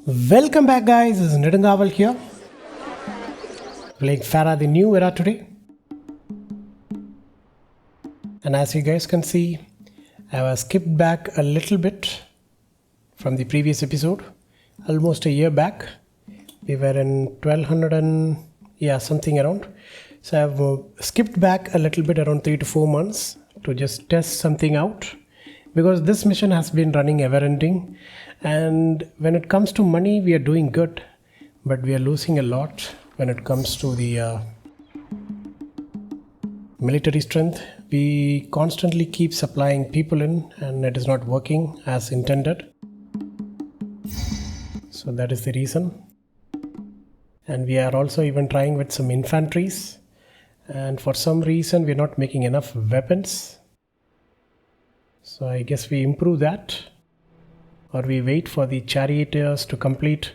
Welcome back, guys. This is Nidungaval here, playing Pharaoh the new era today. And as you guys can see, I was skipped back a little bit from the previous episode, almost a year back. We were in 1200 and something around. So I've skipped back a little bit, around 3 to 4 months, to just test something out, because this mission has been running ever-ending, and when it comes to money we are doing good, but we are losing a lot when it comes to the military strength. We constantly keep supplying people in and it is not working as intended, so that is the reason. And we are also even trying with some infantries, and for some reason we're not making enough weapons. So I guess we improve that, or we wait for the charioteers to complete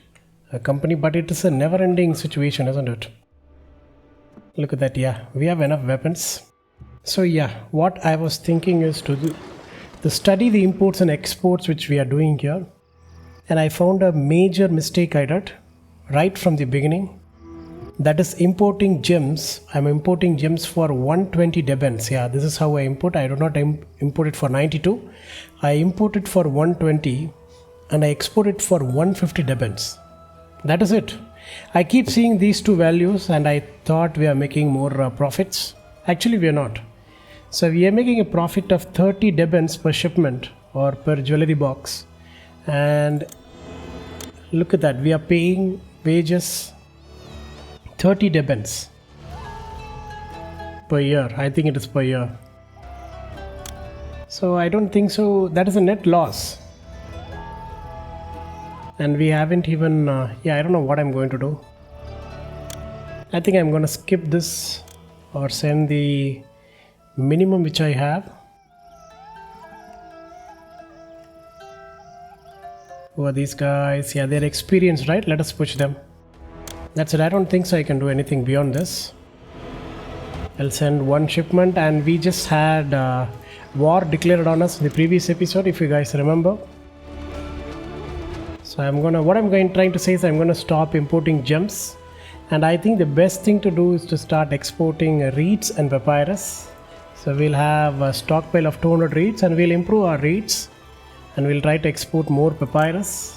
a company, but it is a never-ending situation, isn't it? Look at that. We have enough weapons. So what I was thinking is to study the imports and exports which we are doing here, and I found a major mistake I did right from the beginning. That is importing gems. I'm importing gems for 120 debens. This is how I import. I do not import it for 92. I import it for 120 and I export it for 150 debens. That is it. I keep seeing these two values and I thought we are making more profits. Actually, we are not. So we are making a profit of 30 debens per shipment or per jewelry box. And look at that. We are paying wages 30 debens per year. I think it is per year. So I don't think so. That is a net loss. And we haven't even, I don't know what I'm going to do. I think I'm going to skip this or send the minimum which I have. Who are these guys? They're experienced, right? Let us push them. That's it. I don't think so I can do anything beyond this. I'll send one shipment, and we just had war declared on us in the previous episode, if you guys remember. So trying to say is I'm going to stop importing gems, and I think the best thing to do is to start exporting reeds and papyrus. So we'll have a stockpile of 200 reeds, and we'll improve our reeds, and we'll try to export more papyrus.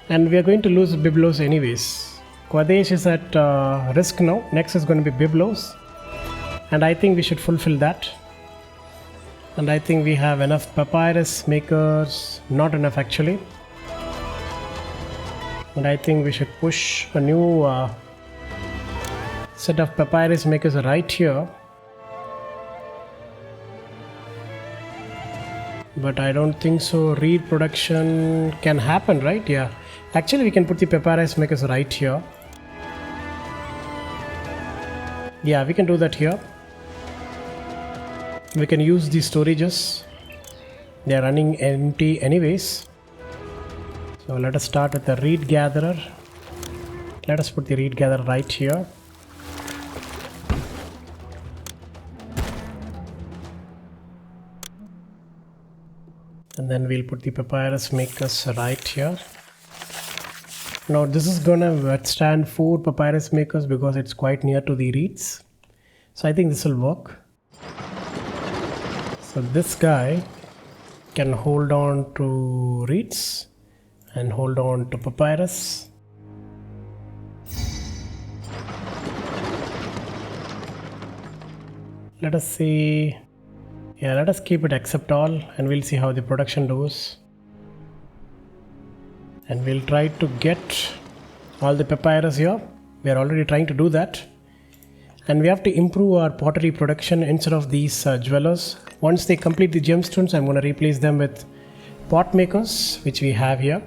And we are going to lose Byblos anyways. Qadesh is at risk now. Next is going to be Byblos, and I think we should fulfill that. And I think we have enough papyrus makers. Not enough actually. And I think we should push a new set of papyrus makers right here. But I don't think so reed production can happen, right? Actually, we can put the papyrus makers right here. We can do that here. We can use these storages. They are running empty anyways. So let us start with the reed gatherer. Let us put the reed gatherer right here. And then we'll put the papyrus makers right here. Now this is gonna withstand 4 papyrus makers because it's quite near to the reeds. So I think this will work. So this guy can hold on to reeds and hold on to papyrus. Let us see. Let us keep it accept all, and we'll see how the production goes. And we'll try to get all the papyrus here. We are already trying to do that. And we have to improve our pottery production instead of these jewelers. Once they complete the gemstones, I'm going to replace them with pot makers, which we have here.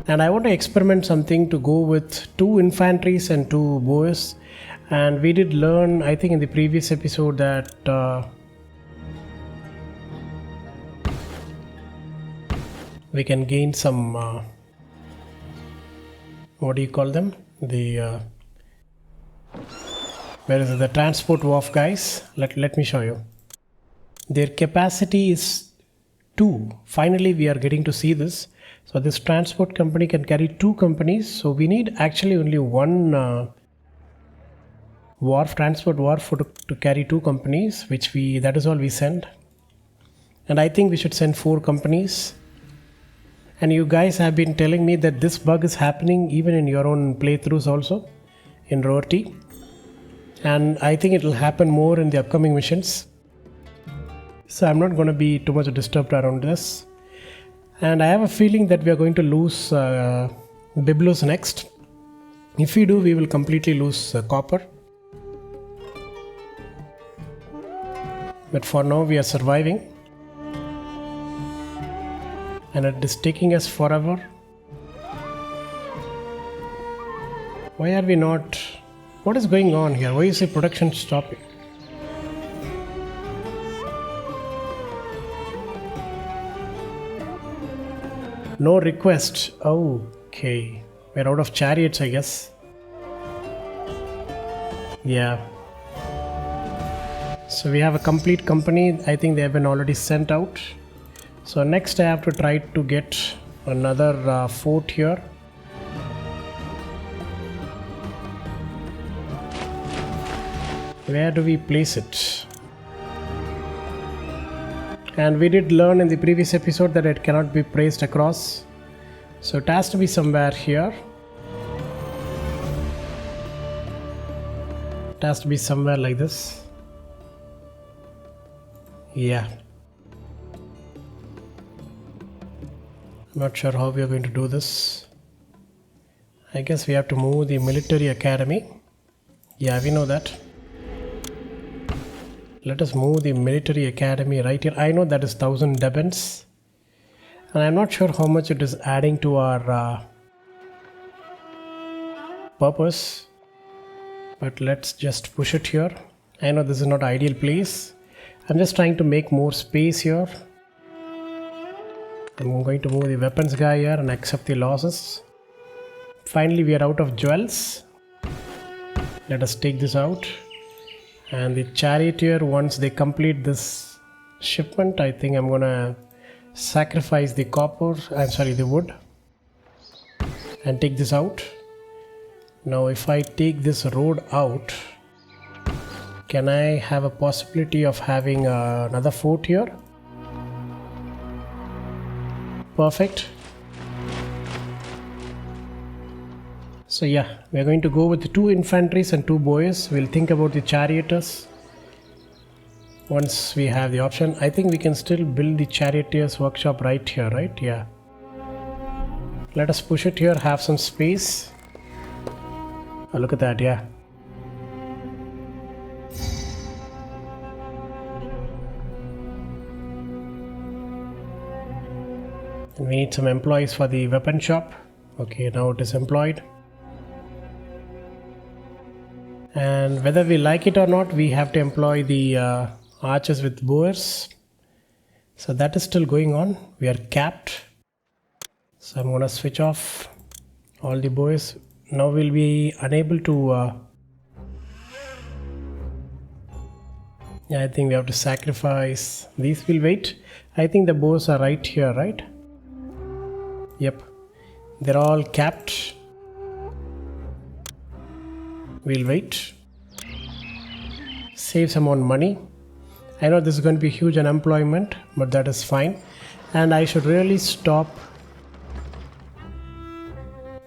And I want to experiment something to go with 2 infantries and 2 bows. And we did learn, I think in the previous episode, that we can gain some, what do you call them? The Where is it? The transport wharf guys? Let me show you. Their capacity is 2. Finally we are getting to see this. So this transport company can carry 2 companies. So we need actually only one transport wharf to carry 2 companies, that is all we send. And I think we should send 4 companies. And you guys have been telling me that this bug is happening even in your own playthroughs also in Roti. And I think it will happen more in the upcoming missions. So I'm not going to be too much disturbed around this. And I have a feeling that we are going to lose Biblos next. If we do, we will completely lose copper. But for now we are surviving. And it is taking us forever. Why are we not... What is going on here? Why is the production stopping? No request. Okay. We're out of chariots, I guess. Yeah. So we have a complete company. I think they have been already sent out. So next I have to try to get another fort here. Where do we place it? And we did learn in the previous episode that it cannot be placed across. So it has to be somewhere here. It has to be somewhere like this. Yeah. I'm not sure how we are going to do this. I guess we have to move the military academy. Yeah, we know that. Let us move the military academy right here. I know that is 1000 debents. And I'm not sure how much it is adding to our purpose. But let's just push it here. I know this is not ideal place. I'm just trying to make more space here. I'm going to move the weapons guy here and accept the losses. Finally we are out of jewels. Let us take this out. And the charioteer, once they complete this shipment, I think I'm gonna sacrifice the the wood and take this out. Now if I take this road out, can I have a possibility of having another fort here? Perfect. So yeah, we are going to go with the 2 infantries and 2 boys. We'll think about the charioteers once we have the option. I think we can still build the charioteers workshop right here, right? Yeah. Let us push it here, have some space. Oh, look at that, yeah. And we need some employees for the weapon shop. Okay, now it is employed. And whether we like it or not, we have to employ the archers with bows. So that is still going on. We are capped. So I'm going to switch off all the bows. Now we'll be unable to... yeah, I think we have to sacrifice. These will wait. I think the bows are right here, right? Yep. They're all capped. We'll wait. Save some on money. I know this is going to be huge unemployment, but that is fine. And I should really stop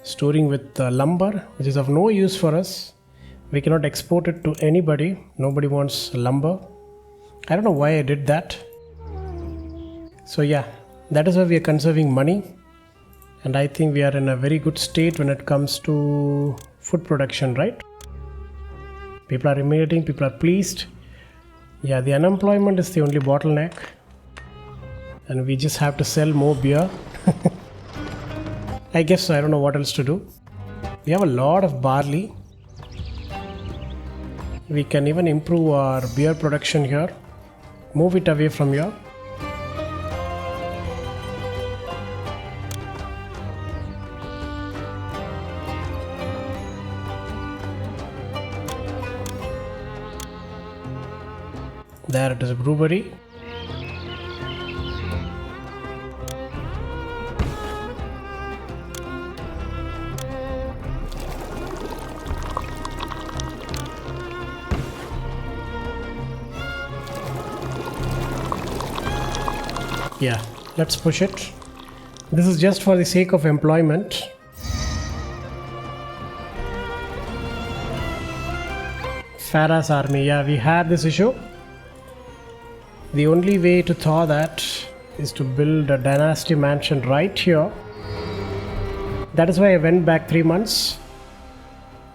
storing with lumber, which is of no use for us. We cannot export it to anybody. Nobody wants lumber. I don't know why I did that. So yeah, that is why we are conserving money. And I think we are in a very good state when it comes to food production, right? People are imitating, people are pleased. Yeah, the unemployment is the only bottleneck. And we just have to sell more beer. I guess I don't know what else to do. We have a lot of barley. We can even improve our beer production here. Move it away from here. There it is, a brewery. Yeah, let's push it. This is just for the sake of employment. Pharaoh's army, yeah, we had this issue. The only way to thaw that is to build a dynasty mansion right here. That is why I went back 3 months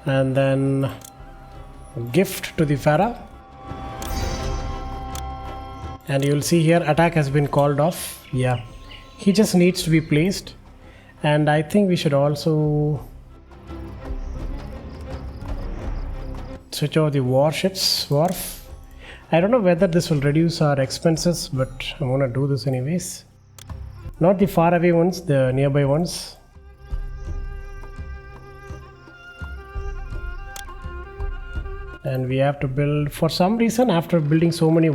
and then gift to the Pharaoh. And you will see here attack has been called off. Yeah, he just needs to be placed. And I think we should also switch over the warships wharf. I don't know whether this will reduce our expenses, but I'm gonna do this anyways. Not the far away ones, the nearby ones. And we have to build, for some reason, after building so many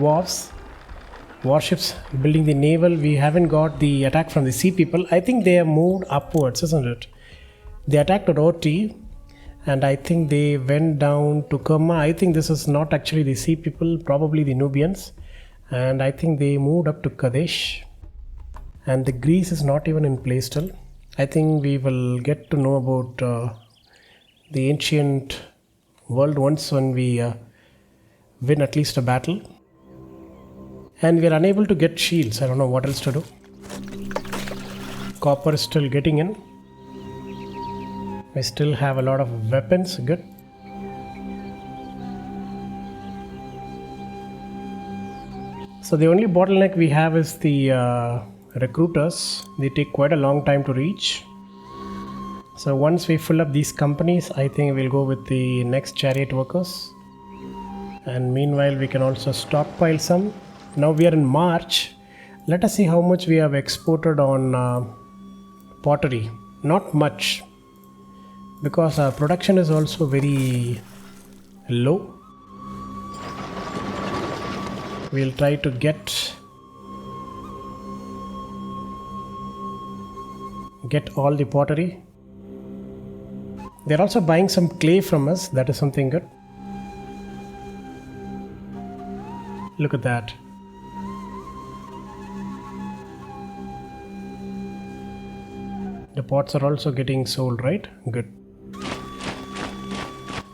warships, building the naval, we haven't got the attack from the sea people. I think they have moved upwards, isn't it? They attacked at OT, and I think they went down to Kerma. I think this is not actually the sea people, probably the Nubians. And I think they moved up to Kadesh. And the Greece is not even in place still. I think we will get to know about the ancient world once when we win at least a battle. And we are unable to get shields. I don't know what else to do. Copper is still getting in. I still have a lot of weapons. Good. So the only bottleneck we have is the recruiters. They take quite a long time to reach. So once we fill up these companies, I think we'll go with the next chariot workers. And meanwhile, we can also stockpile some. Now we are in March. Let us see how much we have exported on pottery. Not much, because our production is also very low. We'll try to get all the pottery. They're also buying some clay from us. That is something good. Look at that. The pots are also getting sold, right? Good.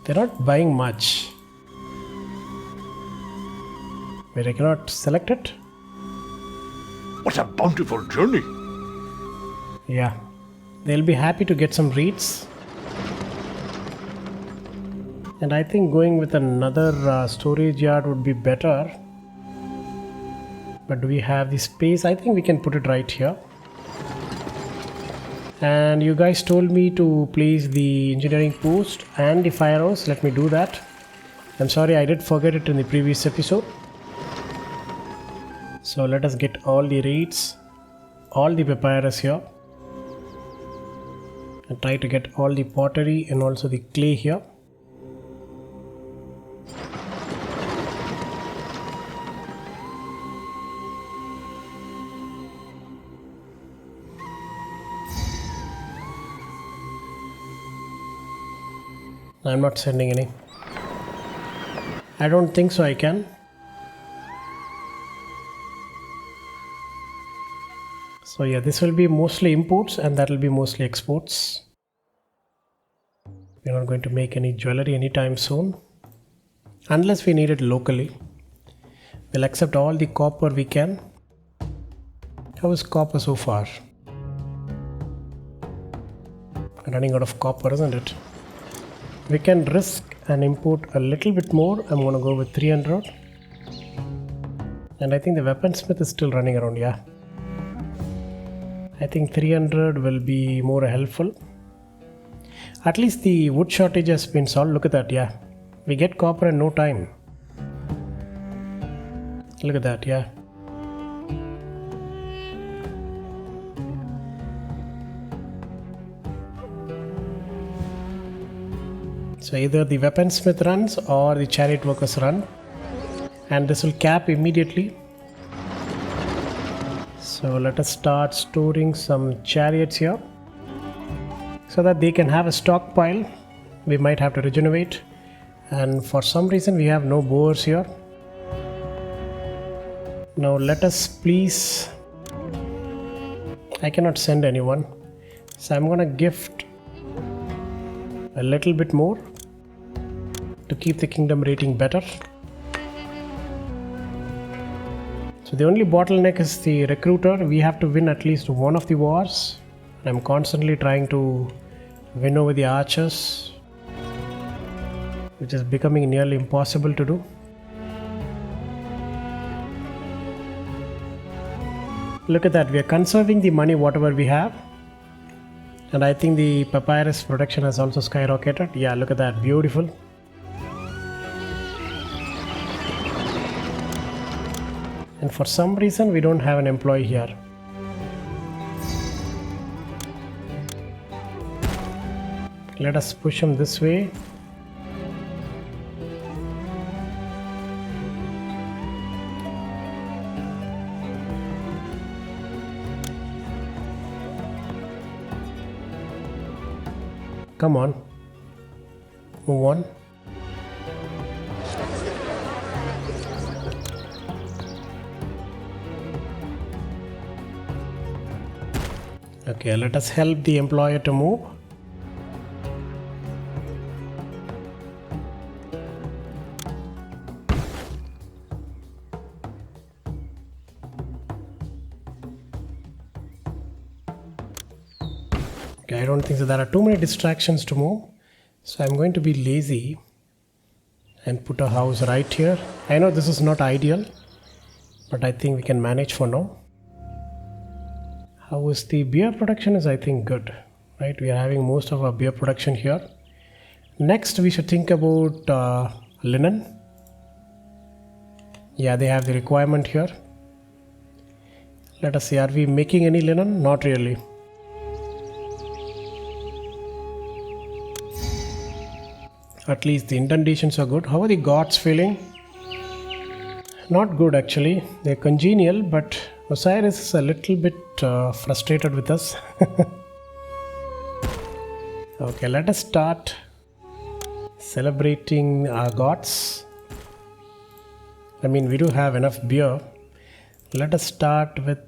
They're not buying much. Wait, I cannot select it? What a bountiful journey! Yeah. They'll be happy to get some reeds. And I think going with another storage yard would be better. But do we have the space? I think we can put it right here. And you guys told me to place the engineering post and the firehouse. Let me do that. I'm sorry, I did forget it in the previous episode. So let us get all the reeds, all the papyrus here, and try to get all the pottery and also the clay here. I'm not sending any. I don't think so I can. So yeah, this will be mostly imports and that will be mostly exports. We're not going to make any jewelry anytime soon. Unless we need it locally. We'll accept all the copper we can. How is copper so far? Running out of copper, isn't it? We can risk and import a little bit more. I'm going to go with 300. And I think the weaponsmith is still running around, yeah. I think 300 will be more helpful. At least the wood shortage has been solved. Look at that, yeah. We get copper in no time. Look at that, yeah. So either the weaponsmith runs or the chariot workers run. and this will cap immediately. So let us start storing some chariots here so that they can have a stockpile. We might have to regenerate, and for some reason we have no boars here. Now let us please, I cannot send anyone, so I'm gonna gift a little bit more to keep the kingdom rating better. So the only bottleneck is the recruiter. We have to win at least one of the wars. I'm constantly trying to win over the archers, which is becoming nearly impossible to do. Look at that, we are conserving the money whatever we have, and I think the papyrus production has also skyrocketed. Yeah, look at that, beautiful. And for some reason we don't have an employee here. Let us push him this way. Come on, move on. Okay, let us help the employer to move. I don't think so. There are too many distractions to move, so I'm going to be lazy and put a house right here. I know this is not ideal, but I think we can manage for now. How is the beer production? Is I think good, right? We are having most of our beer production here. Next we should think about linen. Yeah, they have the requirement here. Let us see, are we making any linen? Not really. At least the indentations are good. How are the gods feeling? Not good actually. They're congenial, but Osiris is a little bit frustrated with us. Okay, let us start celebrating our gods. I mean, we do have enough beer. Let us start with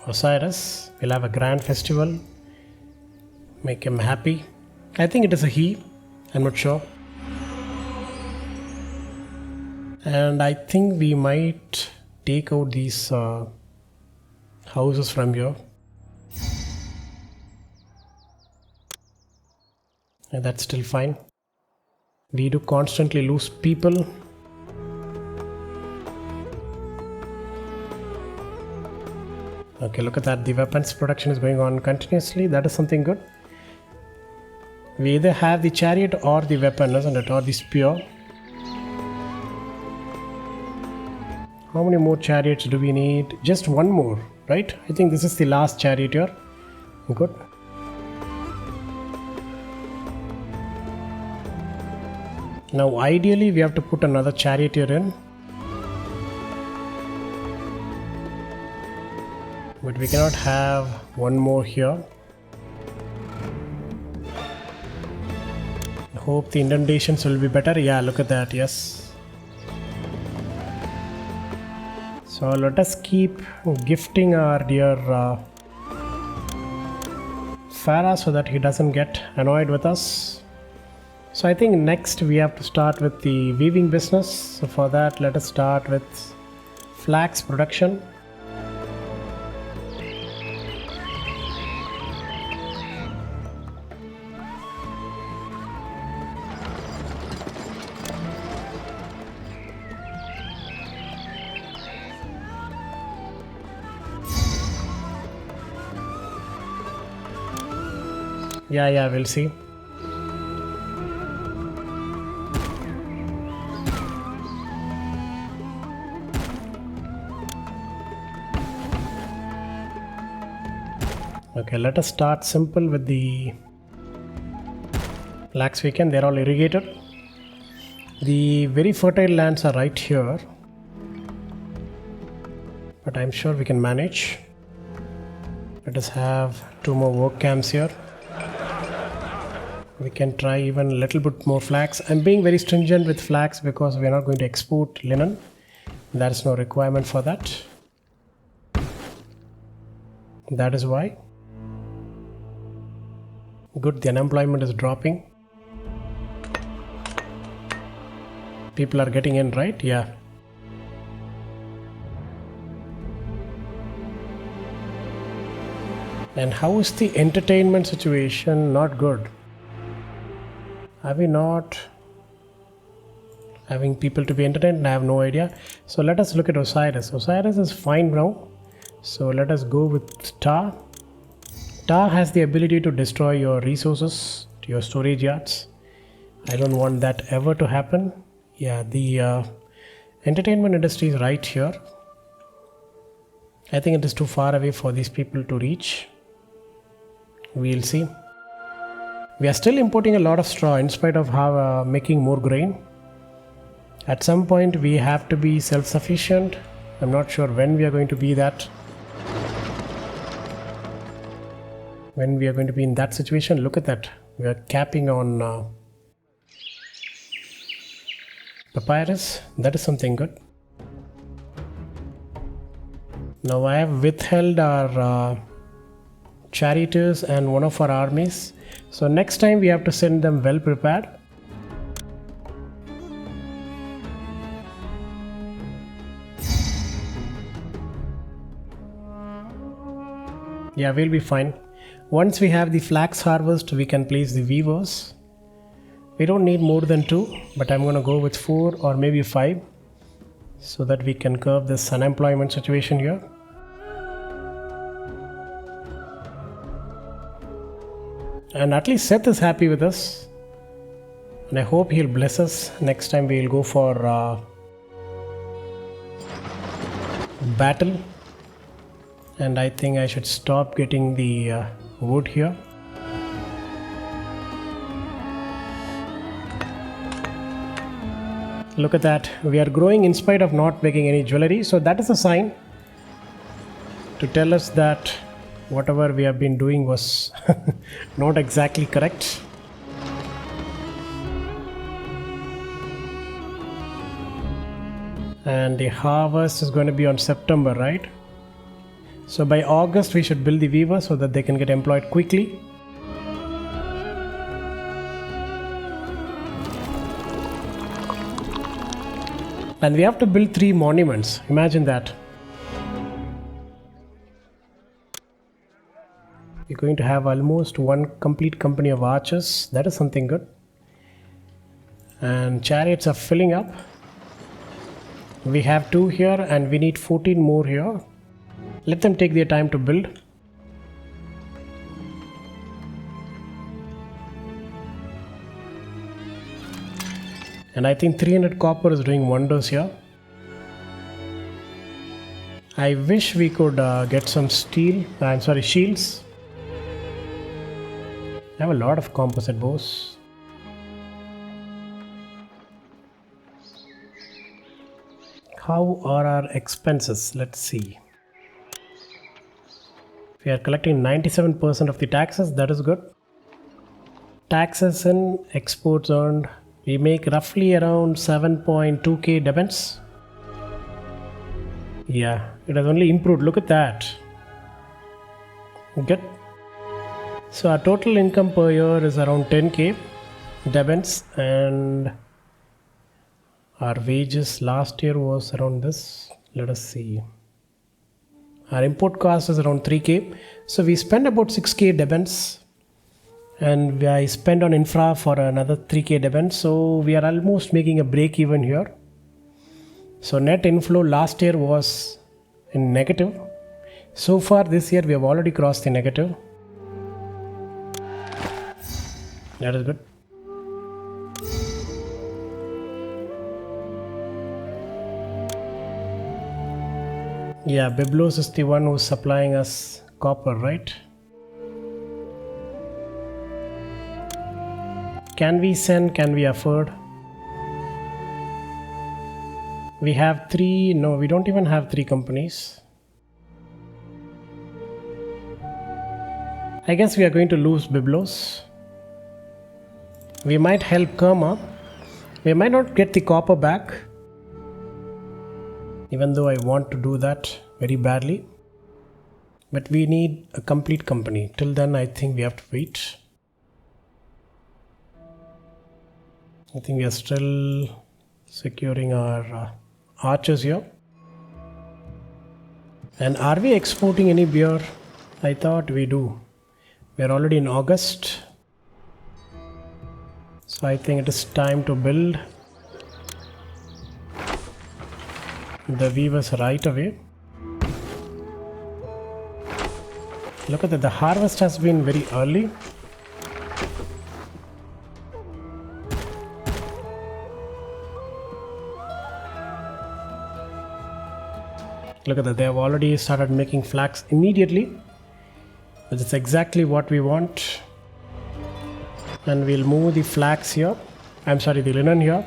Osiris. We'll have a grand festival. Make him happy. I think it is a he. I'm not sure. And I think we might take out these houses from here. And that's still fine. We do constantly lose people. Okay, look at that. The weapons production is going on continuously. That is something good. We either have the chariot or the weapon, isn't it? Or the spear. How many more chariots do we need? Just one more, right? I think this is the last chariot here. Good. Now ideally we have to put another charioteer in. But we cannot have one more here. I hope the indentations will be better. Yeah, look at that, yes. So let us keep gifting our dear Pharaoh so that he doesn't get annoyed with us. So I think next we have to start with the weaving business. So for that, let us start with flax production. Yeah, we'll see. Okay, let us start simple with the flax weekend. They're all irrigated. The very fertile lands are right here, but I'm sure we can manage. Let us have 2 more work camps here. We can try even a little bit more flax. I'm being very stringent with flax because we're not going to export linen. There is no requirement for that. That is why. Good, the unemployment is dropping. People are getting in, right? Yeah. And how is the entertainment situation? Not good. Are we not having people to be entertained? I have no idea. So let us look at Osiris. Osiris is fine now. So let us go with Tar. Tar has the ability to destroy your resources, your storage yards. I don't want that ever to happen. Yeah, the entertainment industry is right here. I think it is too far away for these people to reach. We'll see. We are still importing a lot of straw in spite of how making more grain. At some point we have to be self-sufficient. I'm not sure when we are going to be that. When we are going to be in that situation. Look at that. We are capping on papyrus. That is something good. Now I have withheld our charioteers and one of our armies. So next time we have to send them well prepared. Yeah, we'll be fine. Once we have the flax harvest, we can place the weavers. We don't need more than 2, but I'm going to go with 4 or maybe 5 so that we can curb this unemployment situation here. And at least Seth is happy with us. And I hope he'll bless us. Next time we'll go for battle. And I think I should stop getting the wood here. Look at that. We are growing in spite of not making any jewelry. So that is a sign to tell us that whatever we have been doing was not exactly correct. And the harvest is going to be on September, right? So by August we should build the weaver so that they can get employed quickly. And we have to build 3 monuments. Imagine that. We're going to have almost 1 complete company of archers. That is something good. And chariots are filling up. We have 2 here and we need 14 more here. Let them take their time to build. And I think 300 copper is doing wonders here. I wish we could get some shields. I have a lot of composite bows. How are our expenses? Let's see. We are collecting 97% of the taxes. That is good. Taxes and exports earned. We make roughly around 7.2k debents. Yeah, it has only improved. Look at that. Good. So our total income per year is around 10k debents, and our wages last year was around this. Let us see. Our import cost is around 3k. So we spend about 6k debents. And I spend on infra for another 3k debents. So we are almost making a break even here. So net inflow last year was in negative. So far this year we have already crossed the negative. That is good. Yeah, Byblos is the one who's supplying us copper, right? Can we send? Can we afford? We have 3, no, we don't even have 3 companies. I guess we are going to lose Byblos. We might help Kerma. We might not get the copper back, even though I want to do that very badly. But we need a complete company. Till then, I think we have to wait. I think we are still securing our archers here. And are we exporting any beer? I thought we do. We are already in August. So I think it is time to build the weavers right away. Look at that, the harvest has been very early. Look at that, they have already started making flax immediately. Which is exactly what we want. And we'll move the flax here. The linen here.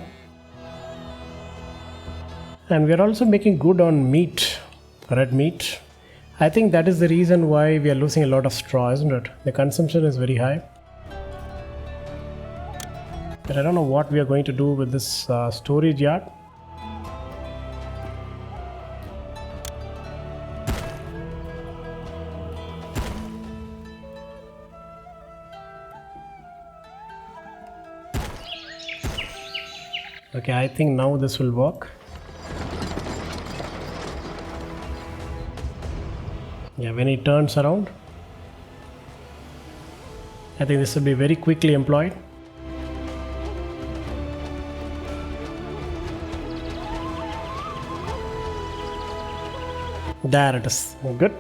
And we're also making good on meat, red meat. I think that is the reason why we are losing a lot of straw, isn't it? The consumption is very high. But I don't know what we are going to do with this storage yard. Okay, I think now this will work. Yeah, when he turns around, I think this will be very quickly employed. There it is. Good.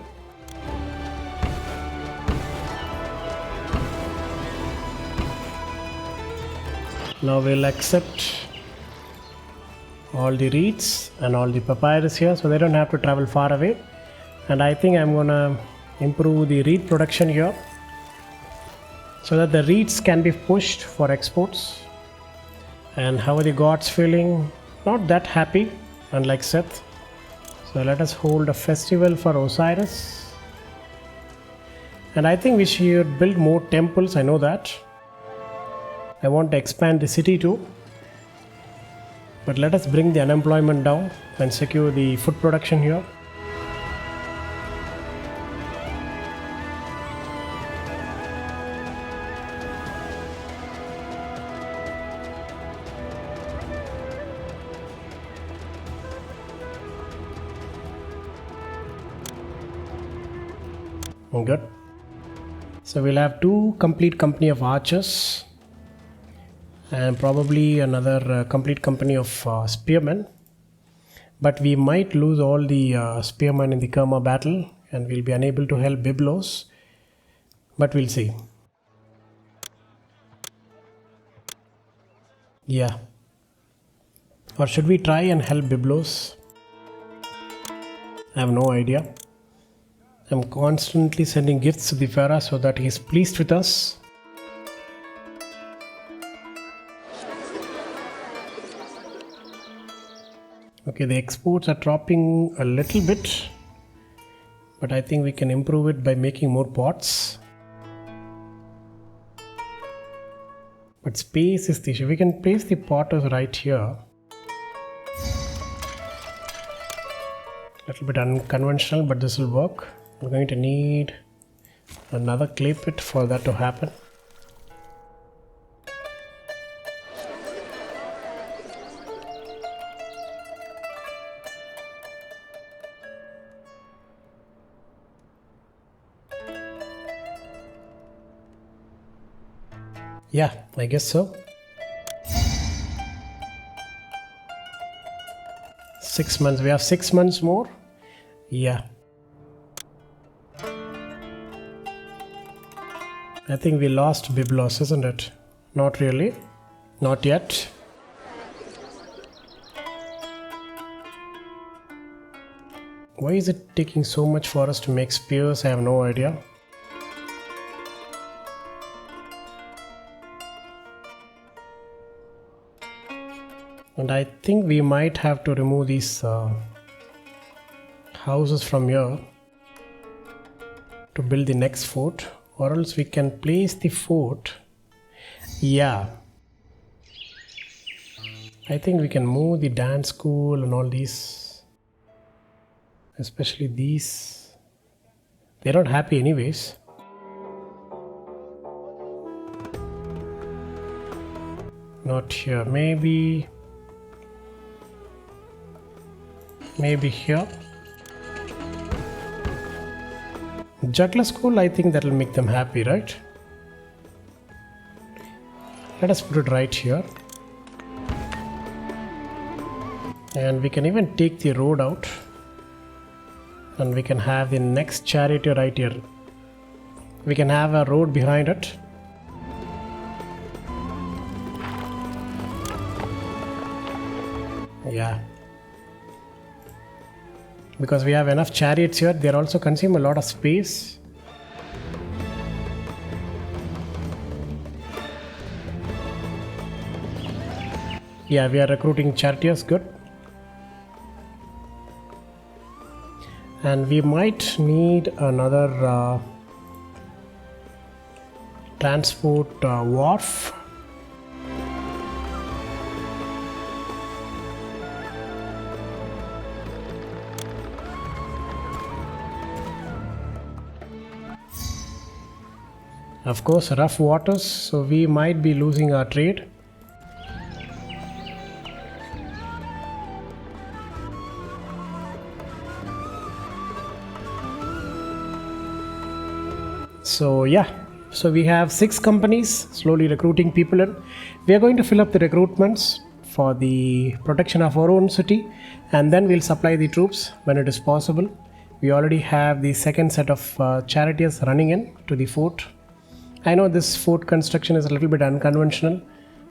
Now we'll accept all the reeds and all the papyrus here, so they don't have to travel far away. And I think I'm gonna improve the reed production here so that the reeds can be pushed for exports. And how are the gods feeling? Not that happy, unlike Seth. So let us hold a festival for Osiris. And I think we should build more temples, I know that. I want to expand the city too. But let us bring the unemployment down and secure the food production here. Good. So we'll have 2 complete company of archers and probably another complete company of spearmen. But we might lose all the spearmen in the Kerma battle and we'll be unable to help Byblos. But we'll see. Yeah. Or should we try and help Byblos? I have no idea. I'm constantly sending gifts to the Pharaoh so that he is pleased with us. Okay, the exports are dropping a little bit, but I think we can improve it by making more pots. But space is the issue. We can place the potters right here. A little bit unconventional, but this will work. We're going to need another clay pit for that to happen. Yeah, I guess so. 6 months. We have 6 months more. Yeah. I think we lost Byblos, isn't it? Not really. Not yet. Why is it taking so much for us to make spears? I have no idea. And I think we might have to remove these houses from here to build the next fort, or else we can place the fort. Yeah, I think we can move the dance school and all these, especially these. They're not happy anyways. Not here. Maybe here. Juggler school, I think that will make them happy, right? Let us put it right here. And we can even take the road out. And we can have the next charioteer right here. We can have a road behind it. Yeah. Because we have enough chariots here, they also consume a lot of space. Yeah, we are recruiting charioteers, good. And we might need another transport wharf. Of course, rough waters, so we might be losing our trade. So yeah, so we have 6 companies slowly recruiting people in. We are going to fill up the recruitments for the protection of our own city, and then we'll supply the troops when it is possible. We already have the second set of charioteers running in to the fort. I know this fort construction is a little bit unconventional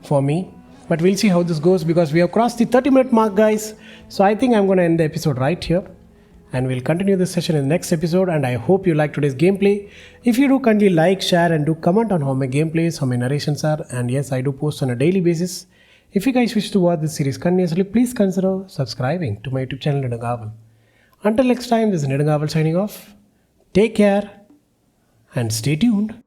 for me, but we'll see how this goes because we have crossed the 30-minute mark, guys. So I think I'm going to end the episode right here, and we'll continue this session in the next episode. And I hope you liked today's gameplay. If you do, kindly like, share, and do comment on how my gameplay is, how my narrations are. And yes, I do post on a daily basis. If you guys wish to watch this series continuously, please consider subscribing to my YouTube channel Nedangaval. Until next time, this is Nedangaval signing off. Take care and stay tuned.